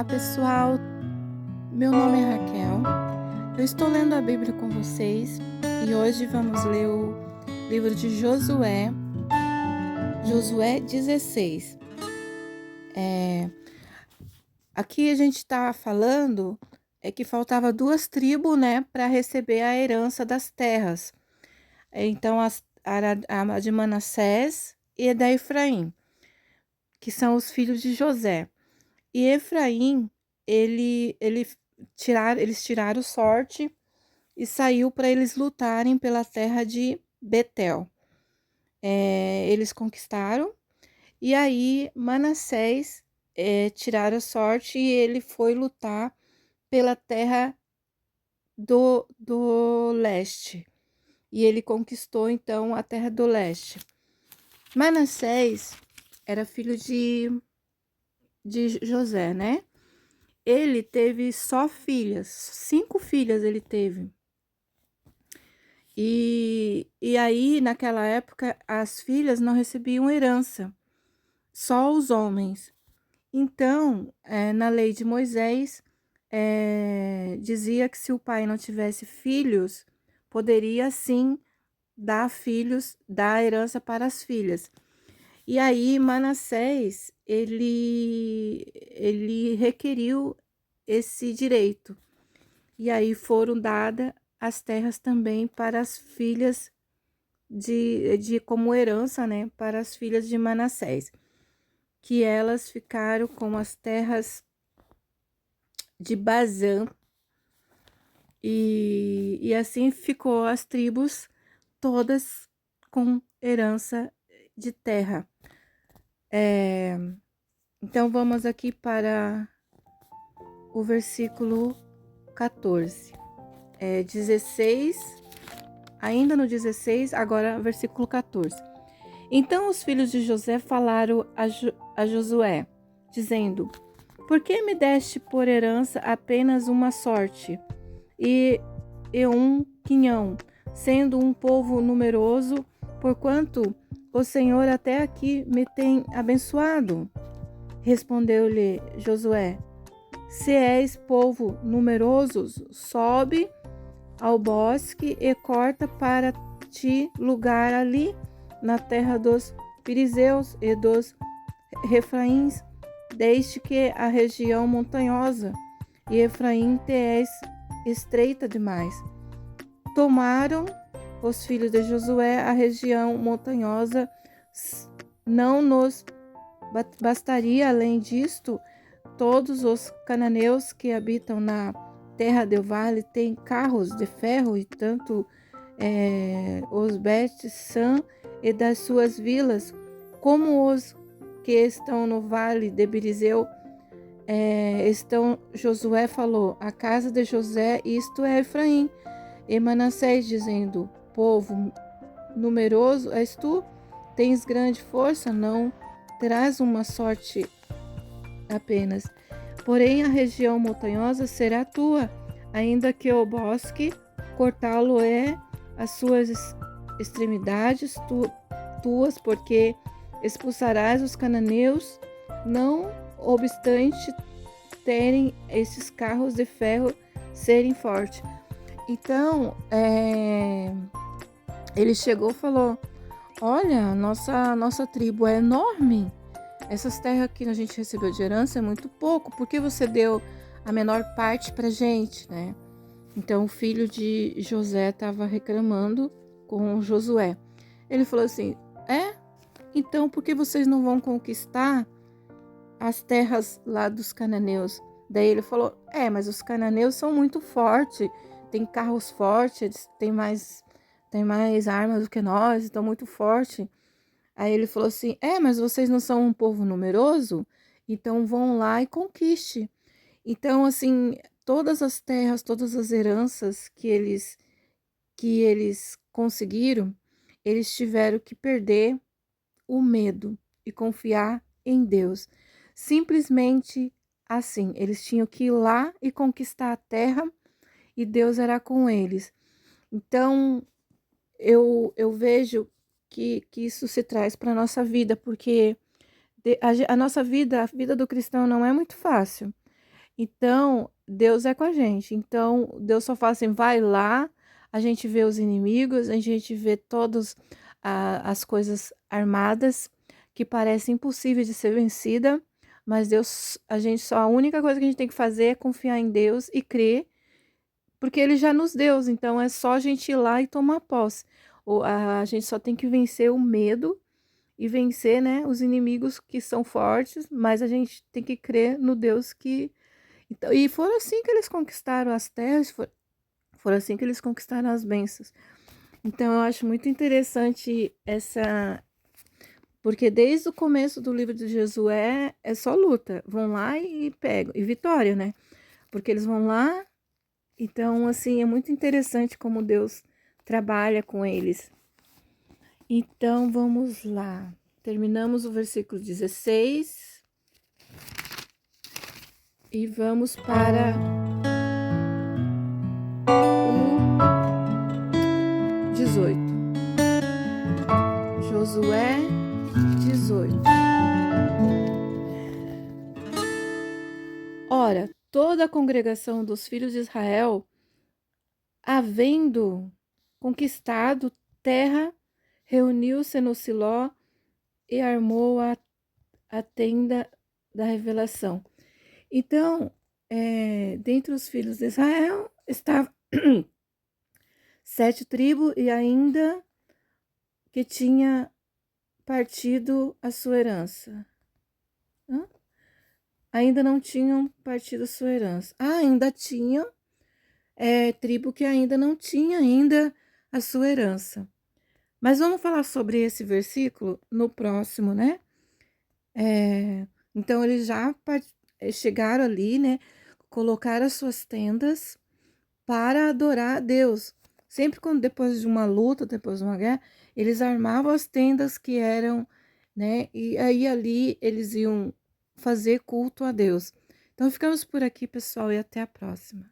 Olá, pessoal. Meu nome é Raquel. Eu estou lendo a Bíblia com vocês e hoje vamos ler o livro de Josué, Josué 16. Aqui a gente está falando que faltava duas tribos, né, para receber a herança das terras. Então, a de Manassés e a da Efraim, que são os filhos de José. E Efraim, eles tiraram sorte e saiu para eles lutarem pela terra de Betel. Eles conquistaram, e aí Manassés tiraram sorte e ele foi lutar pela terra do leste. E ele conquistou, então, a terra do leste. Manassés era filho de José, né? Ele teve só filhas, 5 filhas ele teve. E aí, naquela época, as filhas não recebiam herança, só os homens. Então, na lei de Moisés, dizia que se o pai não tivesse filhos, poderia sim dar herança para as filhas. E aí, Manassés, ele requeriu esse direito. E aí foram dadas as terras também para as filhas de como herança, né, para as filhas de Manassés, que elas ficaram com as terras de Bazã, e assim ficou as tribos todas com herança de terra. Então vamos aqui para o versículo 14. 16, ainda no 16, agora versículo 14. Então os filhos de José falaram a Josué, dizendo: Por que me deste por herança apenas uma sorte e um quinhão, sendo um povo numeroso, porquanto o Senhor até aqui me tem abençoado? Respondeu-lhe Josué: Se és povo numeroso, sobe ao bosque e corta para ti lugar ali na terra dos Filisteus e dos Refraíns, desde que a região montanhosa e Efraim te és estreita demais. Tomaram os filhos de Josué a região montanhosa, não nos bastaria além disto, todos os cananeus que habitam na terra do vale têm carros de ferro, e tanto os Bet-San e das suas vilas, como os que estão no vale de Birizeu, Josué falou: a casa de José, isto é Efraim, e Manassés, dizendo: povo numeroso és tu, tens grande força, não terás uma sorte apenas. Porém, a região montanhosa será tua, ainda que o bosque cortá-lo as suas extremidades tuas, porque expulsarás os cananeus, não obstante terem esses carros de ferro serem fortes. Então, ele chegou e falou: olha, nossa tribo é enorme. Essas terras que a gente recebeu de herança é muito pouco. Por que você deu a menor parte pra gente, né? Então o filho de José estava reclamando com Josué. Ele falou assim: então por que vocês não vão conquistar as terras lá dos cananeus? Daí ele falou: mas os cananeus são muito fortes, tem carros fortes, eles têm mais armas do que nós, estão muito fortes. Aí ele falou assim: mas vocês não são um povo numeroso? Então vão lá e conquiste. Então, assim, todas as terras, todas as heranças que eles conseguiram, eles tiveram que perder o medo e confiar em Deus. Simplesmente assim, eles tinham que ir lá e conquistar a terra, e Deus era com eles. Então, eu vejo que isso se traz para a nossa vida, porque a nossa vida, a vida do cristão não é muito fácil. Então, Deus é com a gente. Então, Deus só fala assim: vai lá, a gente vê os inimigos, a gente vê todas as coisas armadas que parecem impossíveis de ser vencida, mas Deus, a única coisa que a gente tem que fazer é confiar em Deus e crer, porque Ele já nos deu, então é só a gente ir lá e tomar posse. A gente só tem que vencer o medo e vencer, né, os inimigos que são fortes, mas a gente tem que crer no Deus que então, e foram assim que eles conquistaram as terras, foram assim que eles conquistaram as bênçãos. Então, eu acho muito interessante essa. Porque desde o começo do livro de Josué é só luta. Vão lá e pegam. E vitória, né? Porque eles vão lá. Então, assim, é muito interessante como Deus trabalha com eles. Então, vamos lá. Terminamos o versículo 16. E vamos para o 18. Josué 18. Ora, toda a congregação dos filhos de Israel, havendo conquistado terra, reuniu-se no Siló e armou a tenda da revelação. Então, dentre os filhos de Israel, estavam 7 tribos e ainda que tinha partido a sua herança. Hã? Ainda não tinham partido a sua herança. Ainda tinham tribo que ainda não tinha ainda a sua herança. Mas vamos falar sobre esse versículo no próximo, né? Então eles já chegaram ali, né? Colocaram as suas tendas para adorar a Deus. Sempre quando depois de uma luta, depois de uma guerra, eles armavam as tendas que eram, né? E aí ali eles iam fazer culto a Deus. Então ficamos por aqui, pessoal, e até a próxima.